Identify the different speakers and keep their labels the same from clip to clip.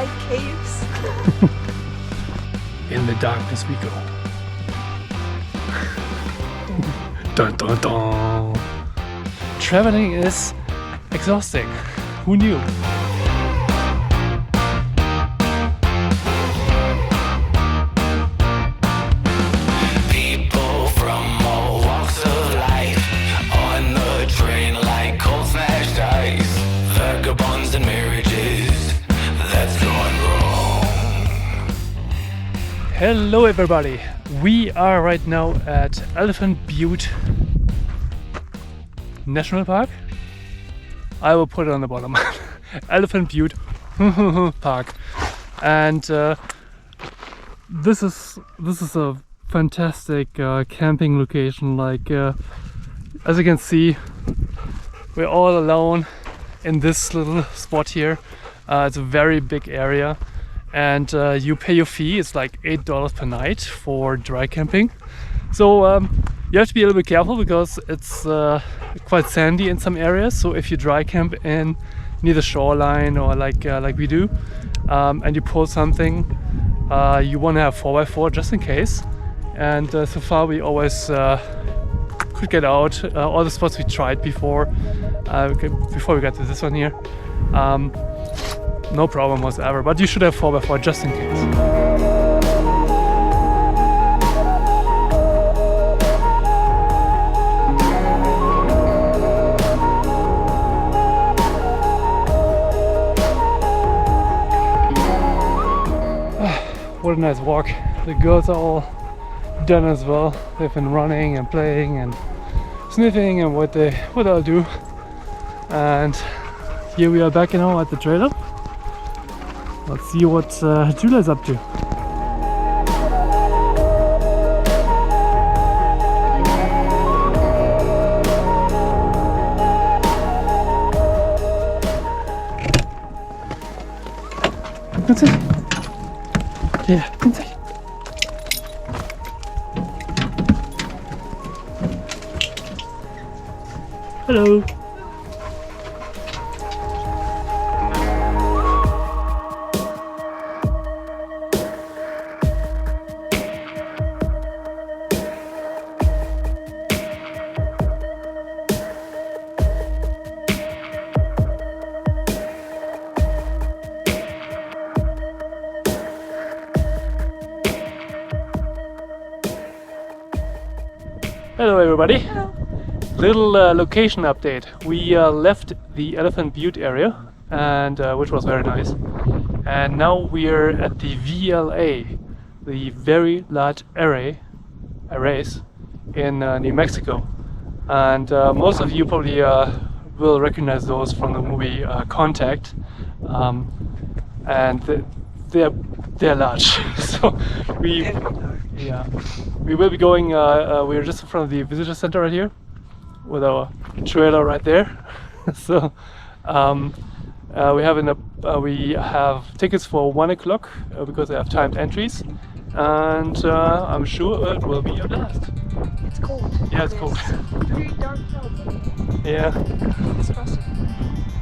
Speaker 1: like caves.
Speaker 2: In the darkness we go. Dun dun dun. Traveling is exhausting. Who knew?
Speaker 3: People from all walks of life on the train like cold smashed ice. Vagabonds and marriages that's gone wrong.
Speaker 2: Hello everybody. We are right now at Elephant Butte National Park. I will put it on the bottom. Elephant Butte Park, and this is a fantastic camping location. Like as you can see, we're all alone in this little spot here. It's a very big area, and you pay your fee. It's like $8 per night for dry camping. So you have to be a little bit careful because it's quite sandy in some areas. So if you dry camp in near the shoreline or like we do, and you pull something, you want to have 4x4 just in case. And so far we always could get out. All the spots we tried before we got to this one here, no problem whatsoever. But you should have 4x4 just in case. What a nice walk. The girls are all done as well. They've been running and playing and sniffing and what they'll do. And here we are back now at the trailer. Let's see what Julia's up to. That's it. Yeah, inside. Hello. Hello everybody.
Speaker 1: Hello.
Speaker 2: Little location update. We left the Elephant Butte area, and which was very nice. And now we're at the VLA, the Very Large Arrays in New Mexico. And most of you probably will recognize those from the movie Contact. And they're large. So we will be going. We're just in front of the visitor center right here, with our trailer right there. So we have tickets for 1 o'clock because they have timed entries, and I'm sure it will be a blast.
Speaker 1: It's cold.
Speaker 2: Yeah, it's cold.
Speaker 1: Very dark clouds.
Speaker 2: Yeah.
Speaker 1: It's frosty.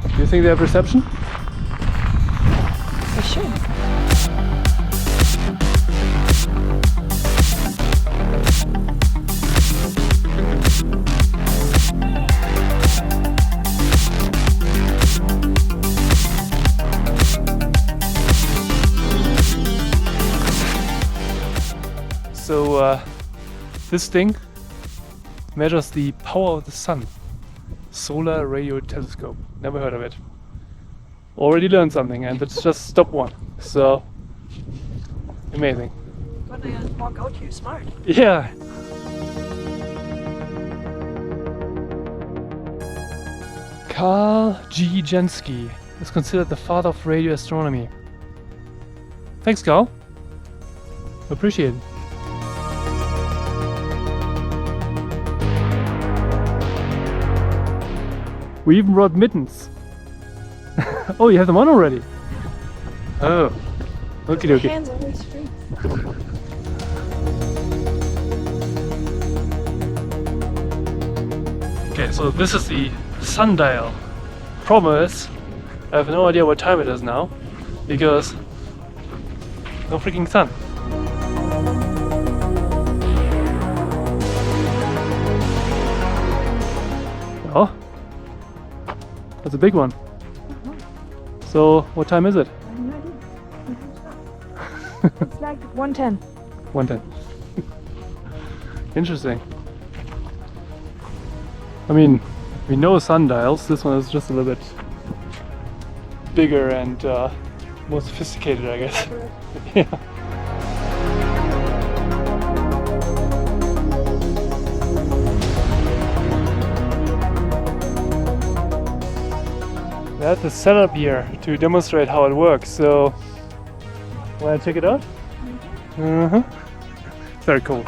Speaker 2: Do you think they have reception?
Speaker 1: They should.
Speaker 2: So this thing measures the power of the sun. Solar radio telescope. Never heard of it. Already learned something, and it's just stop one. So amazing.
Speaker 1: When they walk out here, smart.
Speaker 2: Yeah. Carl G. Jensky is considered the father of radio astronomy. Thanks, Carl. Appreciate it. We even brought mittens. Oh, you have them on already? Oh, okie dokie.
Speaker 1: Hands always free.
Speaker 2: Okay, so this is the sundial. Problem is, I have no idea what time it is now, because No freaking sun. Oh, that's a big one. So, what time is it?
Speaker 1: I have no idea. It's like 1:10.
Speaker 2: 1:10. Interesting. I mean, we know sundials. This one is just a little bit bigger and more sophisticated, I guess. Yeah. We have the setup here to demonstrate how it works. So, wanna check it out? Very cool.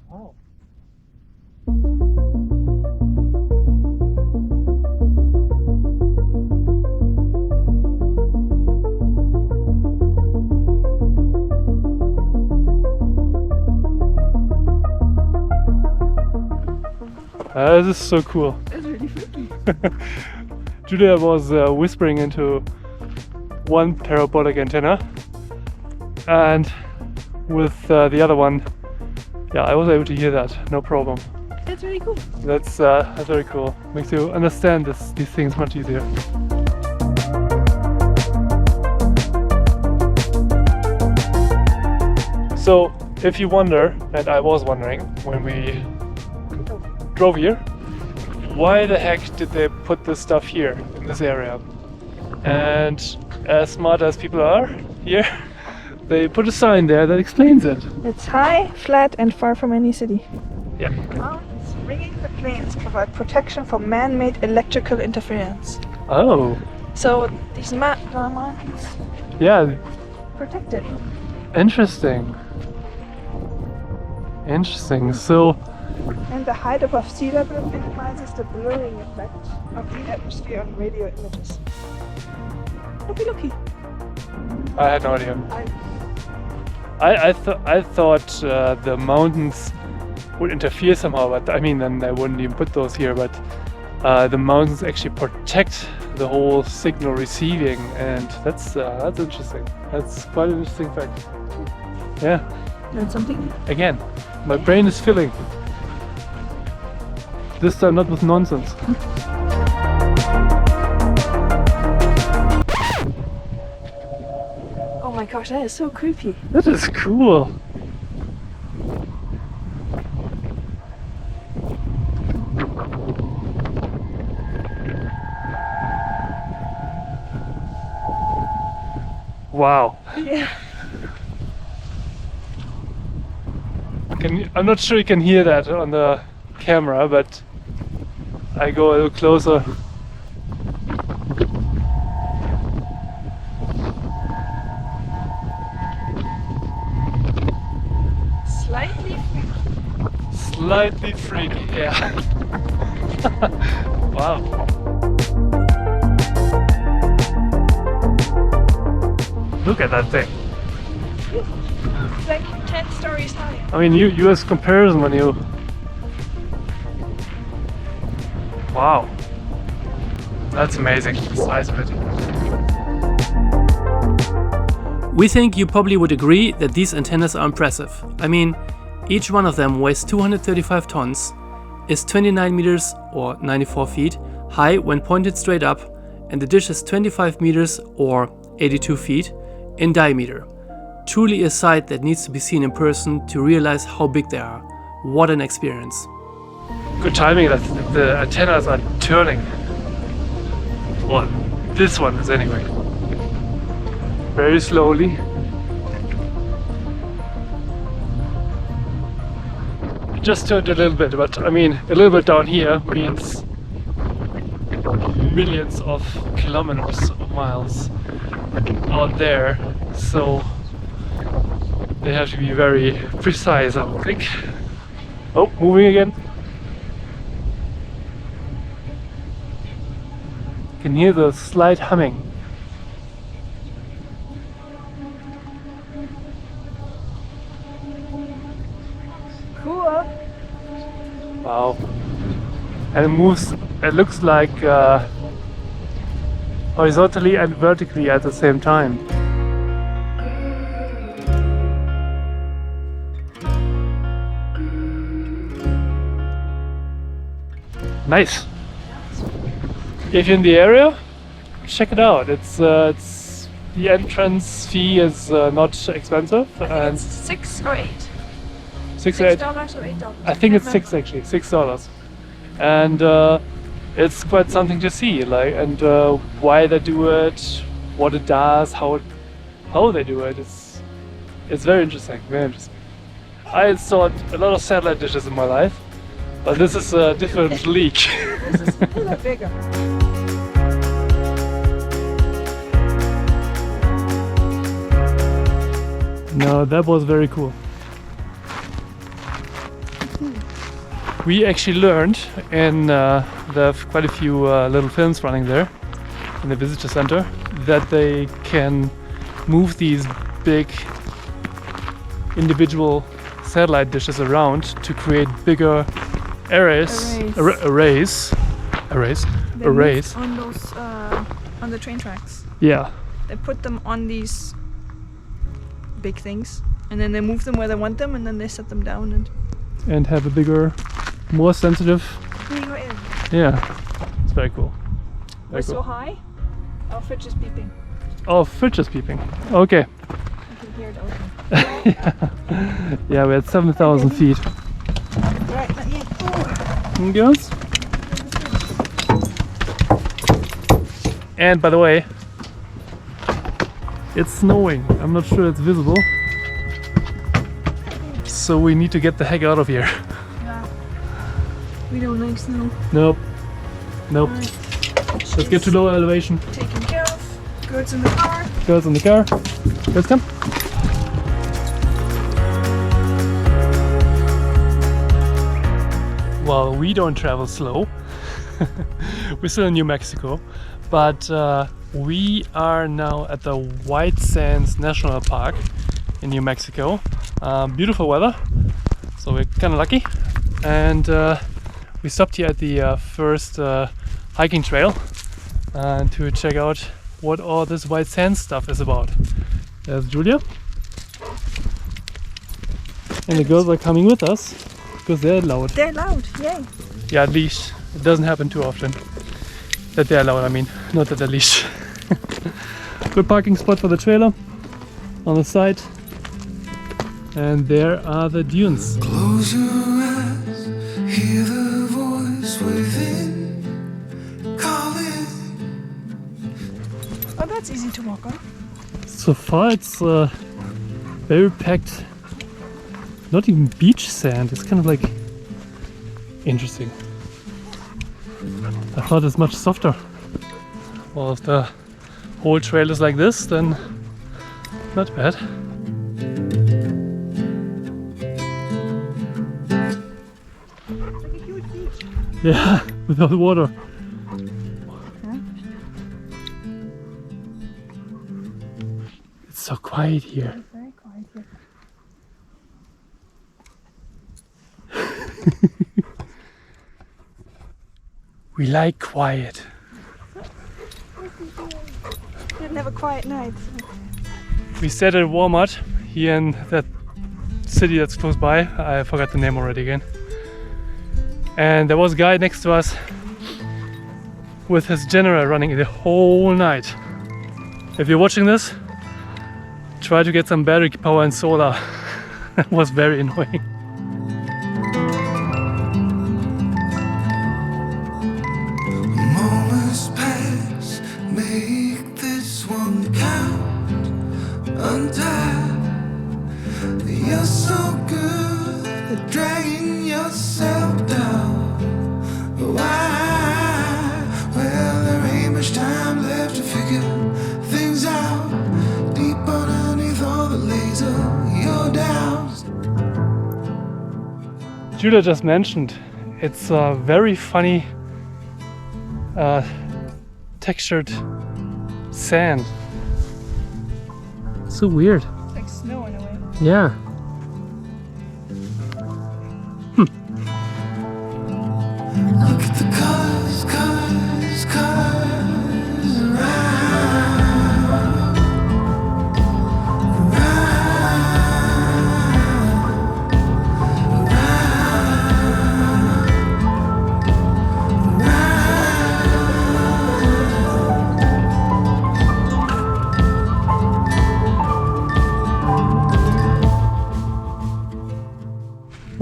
Speaker 2: Wow. This is so cool.
Speaker 1: It's really freaky.
Speaker 2: Julia was whispering into one parabolic antenna, and with the other one, yeah, I was able to hear that, no problem.
Speaker 1: It's really cool.
Speaker 2: That's very cool. Makes you understand these things much easier. So, if you wonder, and I was wondering when we drove here, why the heck did they put this stuff here in this area? And as smart as people are here, they put a sign there that explains it.
Speaker 1: It's high, flat, and far from any city.
Speaker 2: Yeah.
Speaker 1: Mountains ringing the plains provide protection from man-made electrical interference.
Speaker 2: Oh.
Speaker 1: So these mountains
Speaker 2: Yeah.
Speaker 1: protected.
Speaker 2: Interesting. Interesting. So.
Speaker 1: And the height above sea level minimizes the blurring effect of the atmosphere on radio images. Looky.
Speaker 2: I had no idea. I thought the mountains would interfere somehow, but I mean, then I wouldn't even put those here. But the mountains actually protect the whole signal receiving, and that's interesting. That's quite an interesting fact. Yeah.
Speaker 1: Learn something?
Speaker 2: Again, my brain is filling. This time not with nonsense.
Speaker 1: Oh my gosh, that is so creepy.
Speaker 2: That is cool. Wow.
Speaker 1: Yeah.
Speaker 2: I'm not sure you can hear that on the camera, but I go a little closer. Slightly freaky, yeah. Wow. Look at that thing.
Speaker 1: It's like 10 stories high.
Speaker 2: I mean, you as comparison when you... Wow. That's amazing, the size of it.
Speaker 4: We think you probably would agree that these antennas are impressive. I mean, each one of them weighs 235 tons, is 29 meters or 94 feet high when pointed straight up, and the dish is 25 meters or 82 feet in diameter. Truly a sight that needs to be seen in person to realize how big they are. What an experience.
Speaker 2: Good timing that the antennas are turning. Well, this one is anyway. Very slowly. It just turned a little bit, but I mean, a little bit down here means millions of kilometers of miles out there. So they have to be very precise, I would think. Oh, moving again. You can hear the slight humming.
Speaker 1: Cool.
Speaker 2: Wow. and it moves. It looks like horizontally and vertically at the same time. Nice. If you're in the area, check it out. It's the entrance fee is not expensive, and
Speaker 1: It's 6 or 8.
Speaker 2: $6 or $8.
Speaker 1: $6 or $8.
Speaker 2: I think it's $6 actually, $6, and it's quite something to see, like, and why they do it, what it does, how they do it. It's very interesting, very interesting. I installed a lot of satellite dishes in my life, but this is a different league.
Speaker 1: This is a little bigger.
Speaker 2: No, that was very cool. We actually learned, and there are quite a few little films running there in the visitor center, that they can move these big individual satellite dishes around to create bigger arrays. Arrays.
Speaker 1: They moved on those on the train tracks.
Speaker 2: Yeah.
Speaker 1: They put them on these big things, and then they move them where they want them, and then they set them down
Speaker 2: And have a bigger, more sensitive.
Speaker 1: bigger area.
Speaker 2: Yeah. It's very cool.
Speaker 1: We're
Speaker 2: Very
Speaker 1: so
Speaker 2: cool.
Speaker 1: high, our fridge is beeping.
Speaker 2: Oh, fridge is beeping. Okay.
Speaker 1: You can hear it open.
Speaker 2: Yeah, we're at 7,000 feet.
Speaker 1: Right, not yet.
Speaker 2: And girls. And by the way, it's snowing. I'm not sure it's visible. So we need to get the heck out of here.
Speaker 1: Yeah. We don't like snow.
Speaker 2: Nope. Nope. Let's get to lower elevation.
Speaker 1: Taken care of. Goods in the car.
Speaker 2: Girls in the car. Let's come. Well, we don't travel slow. We're still in New Mexico, but we are now at the White Sands National Park in New Mexico. Beautiful weather, so we're kind of lucky. And we stopped here at the first hiking trail to check out what all this White Sands stuff is about. There's Julia. And the girls are coming with us because they're loud.
Speaker 1: They're loud, yay.
Speaker 2: Yeah, at least. It doesn't happen too often that they're loud, I mean, not that they're leashed. Good parking spot for the trailer on the side. And there are the dunes.
Speaker 3: Close your eyes, hear the voice within calling.
Speaker 1: Oh, that's easy to walk on.
Speaker 2: So far it's very packed, not even beach sand, it's kind of like interesting. I thought it's much softer. Well, if the whole trail is like this, then not bad.
Speaker 1: It's like a huge beach.
Speaker 2: Yeah, without water. It's so quiet here.
Speaker 1: It's very quiet here.
Speaker 2: We like quiet.
Speaker 1: Didn't have a quiet night.
Speaker 2: We stayed at Walmart here in that city that's close by. I forgot the name already again. And there was a guy next to us with his generator running the whole night. If you're watching this, try to get some battery power and solar. That was very annoying.
Speaker 3: Moments pass, make this one count. Untie, you're so good at dragging yourself down. Why? Well, there ain't much time left to figure things out. Deep underneath all the laser, your doubts.
Speaker 2: Julia just mentioned it's a very funny textured sand. So weird.
Speaker 1: It's like snow in a way.
Speaker 2: Yeah.
Speaker 3: Look at the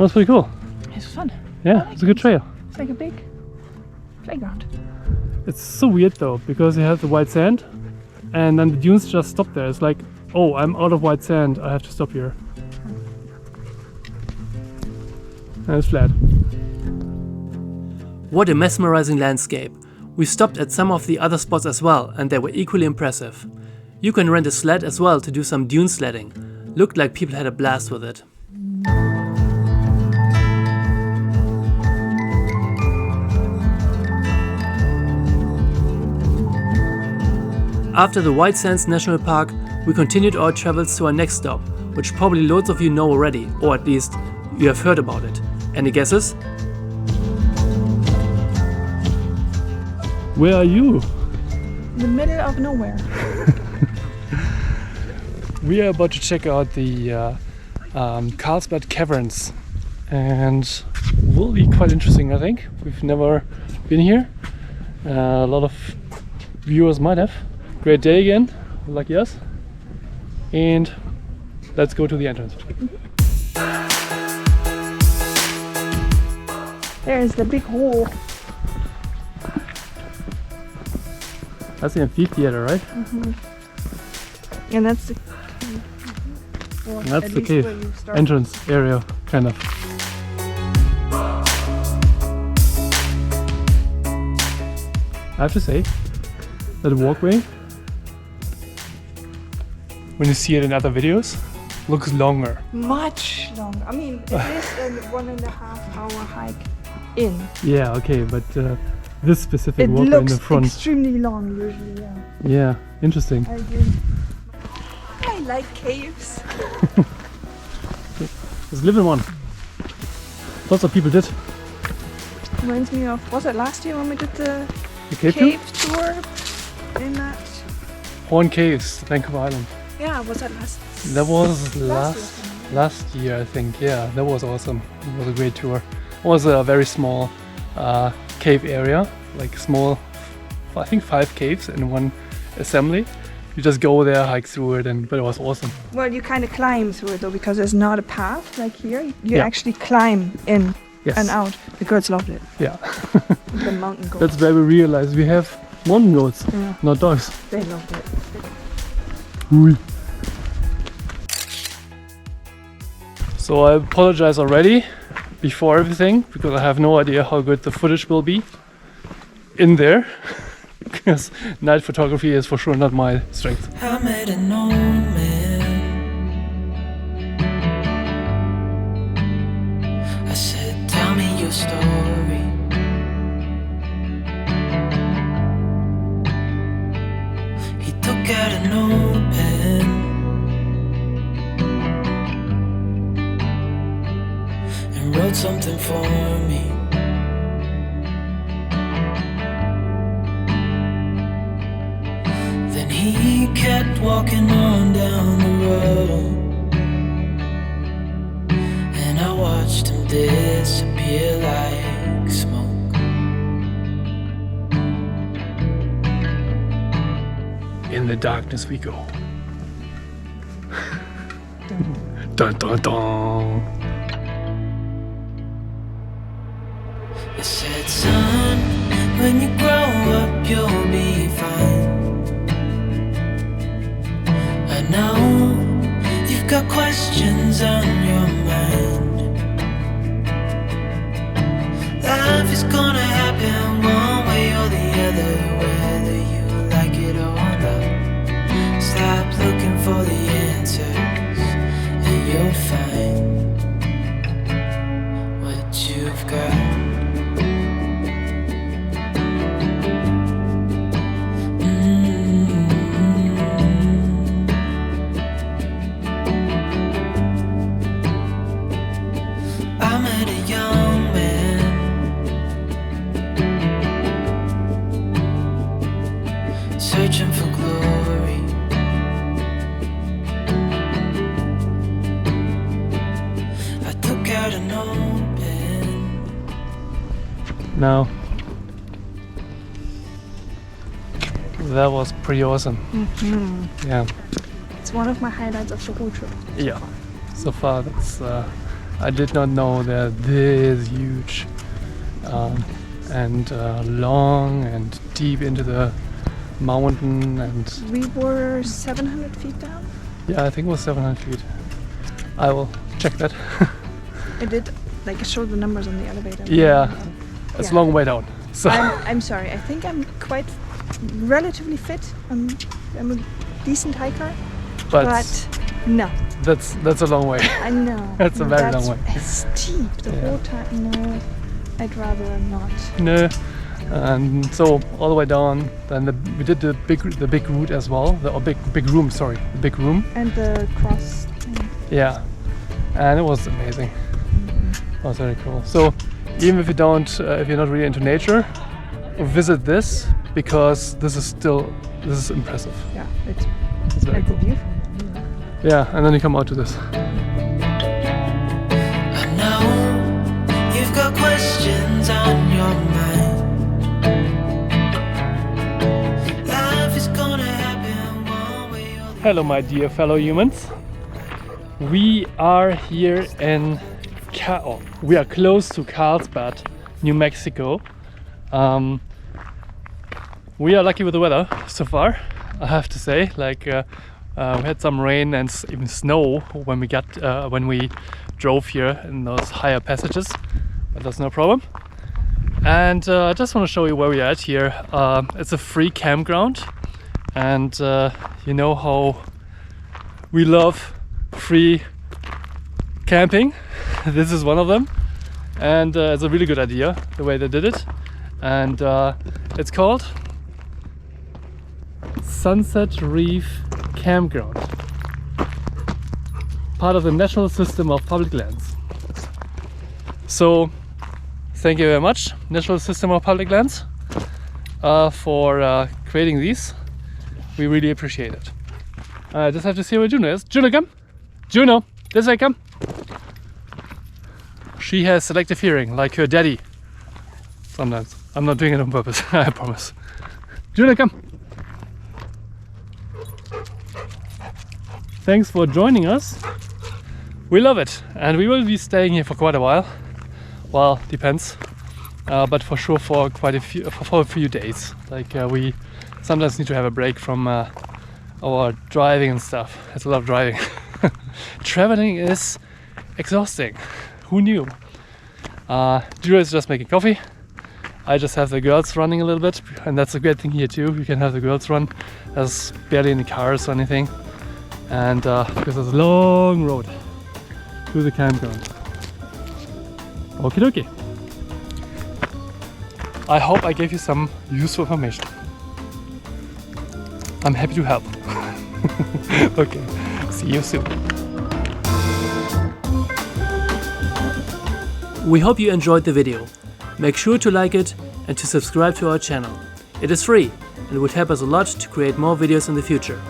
Speaker 2: was pretty cool.
Speaker 1: It's fun.
Speaker 2: Yeah, it's a good trail.
Speaker 1: It's like a big playground.
Speaker 2: It's so weird though, because you have the white sand and then the dunes just stop there. It's like, oh, I'm out of white sand, I have to stop here. And it's flat.
Speaker 4: What a mesmerizing landscape. We stopped at some of the other spots as well, and they were equally impressive. You can rent a sled as well to do some dune sledding. Looked like people had a blast with it. After the White Sands National Park, we continued our travels to our next stop, which probably loads of you know already, or at least you have heard about it. Any guesses?
Speaker 2: Where are you?
Speaker 1: In the middle of nowhere.
Speaker 2: We are about to check out the Carlsbad Caverns, and will be quite interesting, I think. We've never been here. A lot of viewers might have. Great day again, lucky us. And let's go to the entrance.
Speaker 1: There's the big hole.
Speaker 2: That's the amphitheater, right?
Speaker 1: And that's the cave. Or
Speaker 2: And that's
Speaker 1: at
Speaker 2: the
Speaker 1: least
Speaker 2: cave
Speaker 1: where you start.
Speaker 2: entrance area, kind of. I have to say that the walkway, when you see it in other videos, looks longer.
Speaker 1: Much longer. I mean, it is a 1.5 hour hike in.
Speaker 2: Yeah, okay, but this specific
Speaker 1: It
Speaker 2: walkway in
Speaker 1: looks
Speaker 2: the front.
Speaker 1: extremely long usually, yeah.
Speaker 2: Yeah, interesting.
Speaker 1: I agree. I like caves.
Speaker 2: Let's live in one. Lots of people did.
Speaker 1: Reminds me of, was it last year when we did the
Speaker 2: The cave
Speaker 1: cave tour in that?
Speaker 2: Horn Caves, Vancouver Island.
Speaker 1: Yeah, was that last?
Speaker 2: That was
Speaker 1: last
Speaker 2: last year, I think. Yeah, that was awesome. It was a great tour. It was a very small cave area, like small, I think 5 caves in one assembly. You just go there, hike through it, but it was awesome.
Speaker 1: Well, you kind of climb through it though, because there's not a path like here. You
Speaker 2: Yeah.
Speaker 1: actually climb in
Speaker 2: Yes.
Speaker 1: and out. The goats loved it.
Speaker 2: Yeah.
Speaker 1: The mountain goats.
Speaker 2: That's where we realized we have mountain goats,
Speaker 1: Yeah.
Speaker 2: not dogs.
Speaker 1: They loved it.
Speaker 2: Ui. So I apologize already before everything, because I have no idea how good the footage will be in there. Because night photography is for sure not my strength.
Speaker 3: I met an old man. I said, tell me your story. He took out a notepad and wrote something for me. Then he kept walking on down the road, and I watched him disappear like smoke.
Speaker 2: In the darkness we go. Dun dun dun.
Speaker 3: It said, son, when you grow up you'll be fine. I know you've got questions on your mind. Life is gonna happen one way or the other, whether you like it or not. Stop looking for the answers and you'll find what you've got. I met a young man, searching for glory. I took out a notepad.
Speaker 2: Now, that was pretty awesome. Yeah.
Speaker 1: It's one of my highlights of the whole trip.
Speaker 2: Yeah. So far, that's I did not know they're this huge and long and deep into the mountain. And
Speaker 1: We were 700 feet down.
Speaker 2: yeah, I think it was 700 feet. I will check that.
Speaker 1: It did, like, show the numbers on the elevator.
Speaker 2: Yeah, it's a
Speaker 1: Yeah.
Speaker 2: long way down. So
Speaker 1: I'm sorry. I think I'm quite relatively fit. I'm a decent hiker, but no,
Speaker 2: that's a long way.
Speaker 1: I know.
Speaker 2: That's a very long way.
Speaker 1: It's steep the
Speaker 2: Yeah.
Speaker 1: whole time. No, I'd rather not.
Speaker 2: No. And so all the way down, then we did the big route as well. The big room, sorry, the big room.
Speaker 1: And the cross thing.
Speaker 2: Yeah, and it was amazing. It was very cool. So even if you don't, if you're not really into nature, visit this because this is impressive.
Speaker 1: Yeah,
Speaker 2: It's very
Speaker 1: it's
Speaker 2: cool.
Speaker 1: a view.
Speaker 2: Yeah, and then you come out to this.
Speaker 3: I know you've got questions on your mind. Life is gonna happen one way or the
Speaker 2: Hello, my dear fellow humans. We are here in we are close to Carlsbad, New Mexico. We are lucky with the weather so far, I have to say. Like we had some rain and even snow when we drove here in those higher passages, but that's no problem. And I just want to show you where we are at here. It's a free campground, and you know how we love free camping. This is one of them, and it's a really good idea the way they did it. And it's called Sunset Reef Campground, part of the National System of Public Lands. So thank you very much, National System of Public Lands, for creating these. We really appreciate it. I just have to see where Juno is. Juno, come! Juno, this way, come! She has selective hearing, like her daddy. Sometimes. I'm not doing it on purpose, I promise. Juno, come! Thanks for joining us. We love it, and we will be staying here for quite a while. Well, depends, but for sure for quite a few days. Like we sometimes need to have a break from our driving and stuff. It's a lot of driving. Traveling is exhausting. Who knew? Juno is just making coffee. I just have the girls running a little bit, and that's a great thing here too. You can have the girls run. There's barely any cars or anything, and because there's a long road to the campground. Okie dokie. I hope I gave you some useful information. I'm happy to help. Okay, see you soon.
Speaker 4: We hope you enjoyed the video. Make sure to like it and to subscribe to our channel. It is free and would help us a lot to create more videos in the future.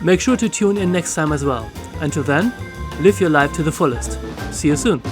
Speaker 4: Make sure to tune in next time as well. Until then, live your life to the fullest. See you soon.